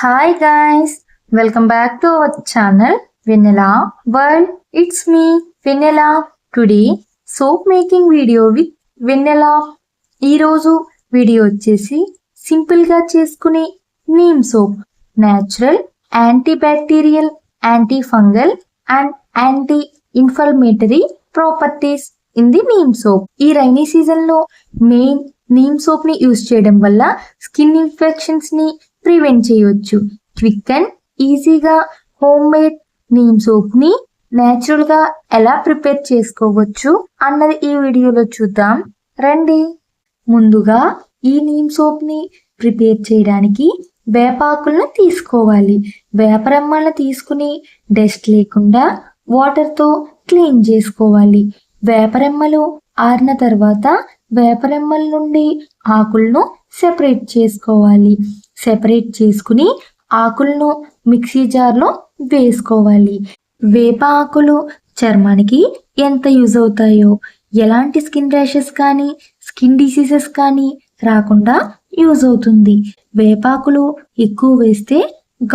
Hi guys, welcome back to our channel Vanilla World. It's me Vanilla. Today soap making video with Vanilla. ఈ రోజు video వచ్చేసి simple గా చేసుకునే neem soap. Natural, anti bacterial, anti fungal and anti inflammatory properties in the neem soap. ఈ rainy season లో main neem soap ని use చేయడం వల్ల స్కిన్ ఇన్ఫెక్షన్స్ ని ప్రివెంట్ చేయవచ్చు. క్విక్ అండ్ ఈజీగా హోమ్ మేడ్ నీమ్ సోప్ ని నేచురల్ గా ఎలా ప్రిపేర్ చేసుకోవచ్చు అన్నది ఈ వీడియోలో చూద్దాం రండి. ముందుగా ఈ నీమ్ సోప్ ని ప్రిపేర్ చేయడానికి వేపాకులను తీసుకోవాలి. వేపరెమ్మలను తీసుకుని డస్ట్ లేకుండా వాటర్ తో క్లీన్ చేసుకోవాలి. వేపరెమ్మలు ఆరిన తర్వాత వేపరెమ్మల నుండి ఆకులను సెపరేట్ చేసుకోవాలి. సెపరేట్ చేసుకుని ఆకులను మిక్సీ జార్లో వేసుకోవాలి. వేప ఆకులు చర్మానికి ఎంత యూజ్ అవుతాయో, ఎలాంటి స్కిన్ ర్యాషెస్ కానీ స్కిన్ డిసీజెస్ కానీ రాకుండా యూజ్ అవుతుంది. వేపాకులు ఎక్కువ వేస్తే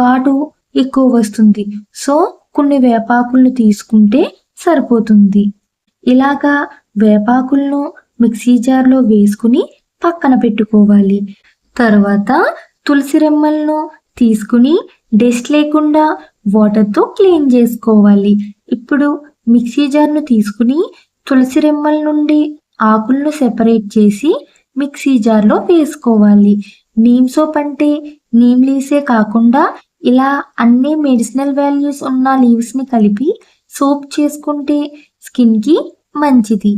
ఘాటు ఎక్కువ వస్తుంది. సో కొన్ని వేపాకులను తీసుకుంటే సరిపోతుంది. ఇలాగా వేపాకులను మిక్సీ జార్లో వేసుకుని పక్కన పెట్టుకోవాలి. తర్వాత తులసి రెమ్మలను తీసుకుని డస్ట్ లేకుండా వాటర్తో క్లీన్ చేసుకోవాలి. ఇప్పుడు మిక్సీ జార్ను తీసుకుని తులసి రెమ్మల నుండి ఆకులను సెపరేట్ చేసి మిక్సీ జార్లో వేసుకోవాలి. నీమ్ సోప్ అంటే నీమ్ లీవ్సే కాకుండా ఇలా అన్ని మెడిసినల్ వాల్యూస్ ఉన్న లీవ్స్ని కలిపి సోప్ చేసుకుంటే స్కిన్కి మంచిది.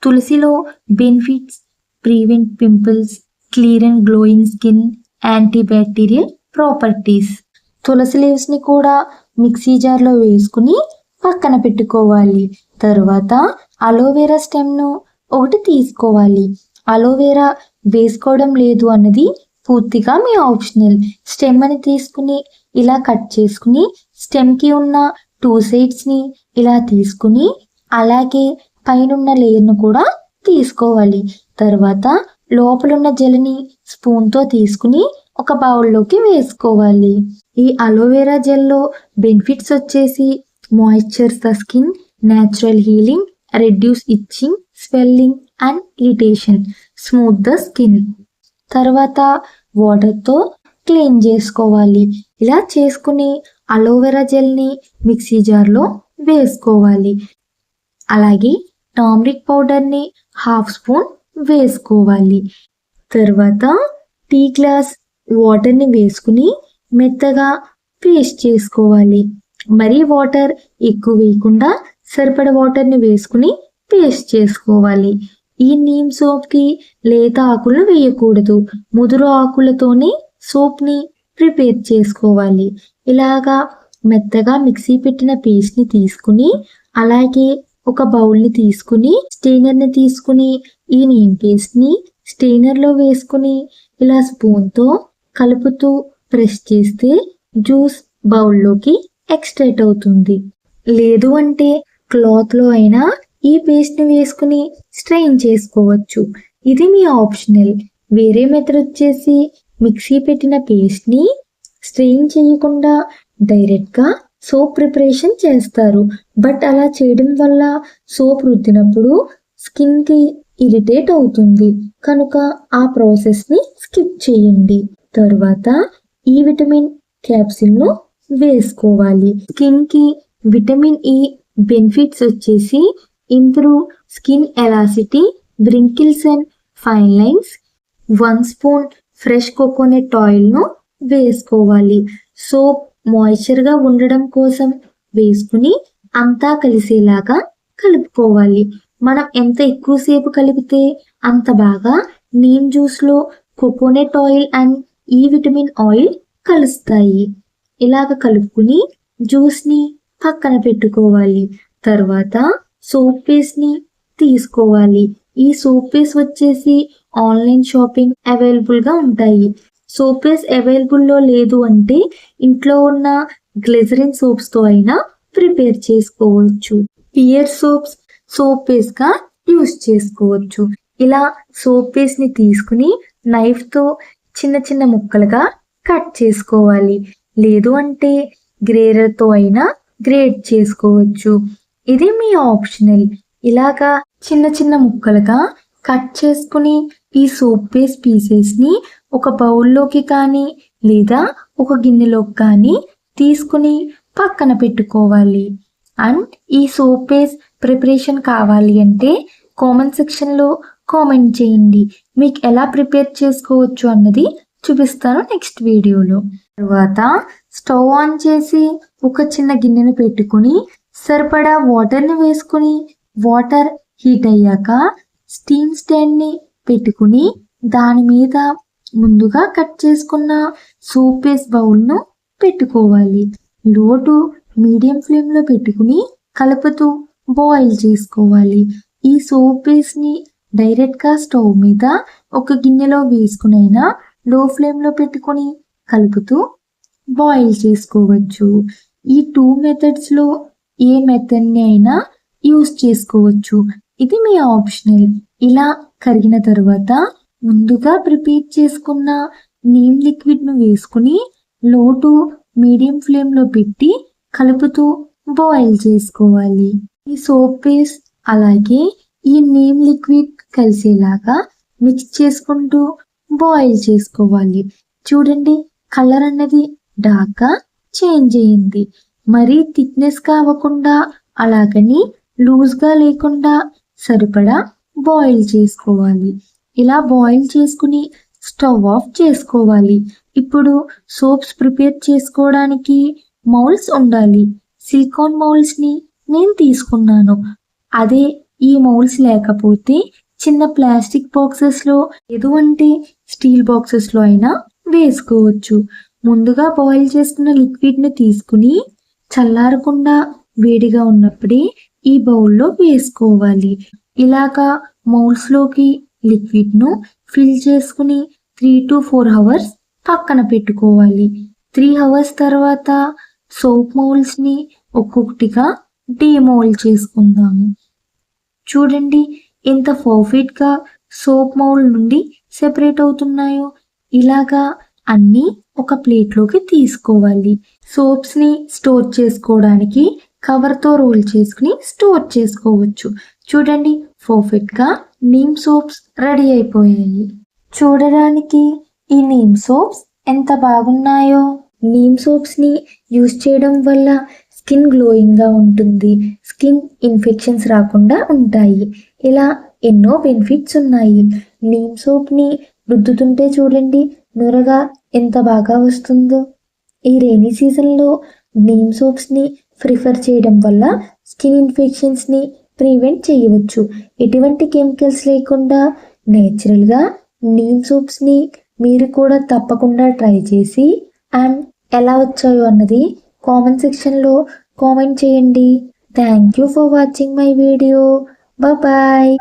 తులసిలో benefits prevent pimples, clear and glowing skin, anti bacterial properties. తులసి లీవ్స్ ని కూడా మిక్సీ జార్లో వేసుకుని పక్కన పెట్టుకోవాలి. తర్వాత అలోవెరా స్టెమ్ ను ఒకటి తీసుకోవాలి. అలోవెరా వేసుకోవడం లేదు అన్నది పూర్తిగా మీ ఆప్షనల్. స్టెమ్ అని తీసుకుని ఇలా కట్ చేసుకుని స్టెమ్ కి ఉన్న 2 సైడ్స్ ని ఇలా తీసుకుని అలాగే పైనున్న లేయర్ను కూడా తీసుకోవాలి. తర్వాత లోపలున్న జెల్ని స్పూన్తో తీసుకుని ఒక బౌల్లోకి వేసుకోవాలి. ఈ అలోవెరా జెల్లో బెనిఫిట్స్ వచ్చేసి moisture the skin, natural healing, reduce itching, swelling and irritation, smooth the skin. తర్వాత వాటర్తో క్లీన్ చేసుకోవాలి. ఇలా చేసుకుని అలోవెరా జెల్ని మిక్సీ జార్లో వేసుకోవాలి. అలాగే టర్మరిక్ పౌడర్ని 1/2 స్పూన్ వేసుకోవాలి. తర్వాత టీ గ్లాస్ వాటర్ని వేసుకుని మెత్తగా పేస్ట్ చేసుకోవాలి. మరీ వాటర్ ఎక్కువ వేయకుండా సరిపడ వాటర్ని వేసుకుని పేస్ట్ చేసుకోవాలి. ఈ నీమ్ సోప్కి లేత ఆకులను వేయకూడదు. ముదురు ఆకులతోనే సోప్ని ప్రిపేర్ చేసుకోవాలి. ఇలాగా మెత్తగా మిక్సీ పెట్టిన పేస్ట్ని తీసుకుని అలాగే ఒక బౌల్ని తీసుకుని స్టెయినర్ని తీసుకుని ఈ నీమ్ పేస్ట్ని స్టెయినర్లో వేసుకుని ఇలా స్పూన్తో కలుపుతూ ప్రెస్ చేస్తే జ్యూస్ బౌల్లోకి ఎక్స్ట్రాక్ట్ అవుతుంది. లేదు అంటే క్లాత్లో అయినా ఈ పేస్ట్ని వేసుకుని స్ట్రెయిన్ చేసుకోవచ్చు. ఇది మీ ఆప్షనల్. వేరే మెథడ్ వచ్చేసి మిక్సీ పెట్టిన పేస్ట్ని స్ట్రెయిన్ చేయకుండా డైరెక్ట్గా సోప్ ప్రిపరేషన్ చేస్తారు. బట్ అలా చేయడం వల్ల సోప్ రుద్దినప్పుడు స్కిన్కి ఇరిటేట్ అవుతుంది. కనుక ఆ ప్రాసెస్ని స్కిప్ చేయండి. తర్వాత ఈ విటమిన్ క్యాప్సిల్ను వేసుకోవాలి. స్కిన్కి విటమిన్ ఈ బెనిఫిట్స్ వచ్చేసి improve skin elasticity, wrinkles and fine lines. 1 spoon fresh coconut ఆయిల్ను వేసుకోవాలి. సోప్ మాయిశ్చర్గా ఉండడం కోసం వేసుకుని అంతా కలిసేలాగా కలుపుకోవాలి. మనం ఎంత ఎక్కువసేపు కలిపితే అంత బాగా నీమ్ జ్యూస్లో కోకోనట్ ఆయిల్ అండ్ ఈ విటమిన్ ఆయిల్ కలుస్తాయి. ఇలాగ కలుపుకుని జ్యూస్ని పక్కన పెట్టుకోవాలి. తర్వాత సోప్ పేస్ట్ని తీసుకోవాలి. ఈ సోప్ పేస్ట్ వచ్చేసి ఆన్లైన్ షాపింగ్ అవైలబుల్గా ఉంటాయి. సోప్ పేస్ట్ అవైలబుల్లో లేదు అంటే ఇంట్లో ఉన్న గ్లిజరిన్ సోప్స్తో అయినా ప్రిపేర్ చేసుకోవచ్చు. పియర్ సోప్స్ సోప్ పేస్ట్గా యూజ్ చేసుకోవచ్చు. ఇలా సోప్ పేస్ట్ని తీసుకుని నైఫ్తో చిన్న చిన్న ముక్కలుగా కట్ చేసుకోవాలి. లేదు అంటే గ్రేడర్తో అయినా గ్రేడ్ చేసుకోవచ్చు. ఇది మీ ఆప్షనల్. ఇలాగా చిన్న చిన్న ముక్కలుగా కట్ చేసుకుని ఈ సోప్ పేస్ట్ పీసెస్ని ఒక బౌల్లోకి కానీ లేదా ఒక గిన్నెలోకి కానీ తీసుకుని పక్కన పెట్టుకోవాలి. అండ్ ఈ సోప్ పేస్ట్ ప్రిపరేషన్ కావాలి అంటే కామెంట్ సెక్షన్లో కామెంట్ చేయండి. మీకు ఎలా ప్రిపేర్ చేసుకోవచ్చు అన్నది చూపిస్తాను నెక్స్ట్ వీడియోలో. తర్వాత స్టవ్ ఆన్ చేసి ఒక చిన్న గిన్నెను పెట్టుకుని సరిపడా వాటర్ని వేసుకుని వాటర్ హీట్ అయ్యాక స్టీమ్ స్టాండ్ని పెట్టుకుని దాని మీద ముందుగా కట్ చేసుకున్న సోప్ పేస్ట్ బౌల్ను పెట్టుకోవాలి. లో టు మీడియం ఫ్లేమ్లో పెట్టుకుని కలుపుతూ బాయిల్ చేసుకోవాలి. ఈ సోప్ పేస్ట్ని డైరెక్ట్గా స్టవ్ మీద ఒక గిన్నెలో వేసుకునైనా లో ఫ్లేమ్లో పెట్టుకుని కలుపుతూ బాయిల్ చేసుకోవచ్చు. ఈ 2 మెథడ్స్లో ఏ మెథడ్ని అయినా యూస్ చేసుకోవచ్చు. ఇది మీ ఆప్షనల్. ఇలా కరిగిన తర్వాత ముందుగా ప్రిపేర్ చేసుకున్న నీమ్ లిక్విడ్ను వేసుకుని లో టు మీడియం ఫ్లేమ్లో పెట్టి కలుపుతూ బాయిల్ చేసుకోవాలి. ఈ సోప్ పేస్ట్ అలాగే ఈ నీమ్ లిక్విడ్ కలిసేలాగా మిక్స్ చేసుకుంటూ బాయిల్ చేసుకోవాలి. చూడండి, కలర్ అన్నది డార్క్గా చేంజ్ అయ్యింది. మరీ థిక్నెస్గా అవ్వకుండా అలాగని లూజ్గా లేకుండా సరిపడా బాయిల్ చేసుకోవాలి. ఇలా బాయిల్ చేసుకుని స్టవ్ ఆఫ్ చేసుకోవాలి. ఇప్పుడు సోప్స్ ప్రిపేర్ చేసుకోవడానికి మౌల్డ్స్ ఉండాలి. సిలికాన్ మౌల్డ్స్ని నేను తీసుకున్నాను. అదే ఈ మౌల్డ్స్ లేకపోతే చిన్న ప్లాస్టిక్ బాక్సెస్లో ఎటువంటి స్టీల్ బాక్సెస్లో అయినా వేసుకోవచ్చు. ముందుగా బాయిల్ చేసుకున్న లిక్విడ్ని తీసుకుని చల్లారకుండా వేడిగా ఉన్నప్పుడే ఈ బౌల్లో వేసుకోవాలి. ఇలాగా మౌల్డ్స్లోకి లిక్విడ్ను ఫిల్ చేసుకుని 3 to 4 hours పక్కన పెట్టుకోవాలి. 3 hours తర్వాత సోప్ మౌల్డ్స్ని ఒక్కొక్కటిగా డీమౌల్డ్ చేసుకుందాము. చూడండి ఎంత పర్ఫెక్ట్గా సోప్ మౌల్డ్ నుండి సెపరేట్ అవుతున్నాయో. ఇలాగా అన్నీ ఒక ప్లేట్లోకి తీసుకోవాలి. సోప్స్ని స్టోర్ చేసుకోవడానికి కవర్తో రోల్ చేసుకుని స్టోర్ చేసుకోవచ్చు. చూడండి, పర్ఫెక్ట్గా నీమ్ సోప్స్ రెడీ అయిపోయాయి. చూడడానికి ఈ నీమ్ సోప్స్ ఎంత బాగున్నాయో. నీమ్ సోప్స్ని యూస్ చేయడం వల్ల స్కిన్ గ్లోయింగ్గా ఉంటుంది. స్కిన్ ఇన్ఫెక్షన్స్ రాకుండా ఉంటాయి. ఇలా ఎన్నో బెనిఫిట్స్ ఉన్నాయి. నీమ్ సోప్ని రుద్దుతుంటే చూడండి నురగా ఎంత బాగా వస్తుందో. ఈ రైనీ సీజన్లో నీమ్ సోప్స్ని ప్రిఫర్ చేయడం వల్ల స్కిన్ ఇన్ఫెక్షన్స్ని ప్రివెంట్ చేయవచ్చు. ఎటువంటి కెమికల్స్ లేకుండా నేచురల్గా నీమ్ సోప్స్ని మీరు కూడా తప్పకుండా ట్రై చేసి అండ్ ఎలా వచ్చాయో అన్నది కామెంట్ సెక్షన్లో కామెంట్ చేయండి. Thank you for watching my video. Bye.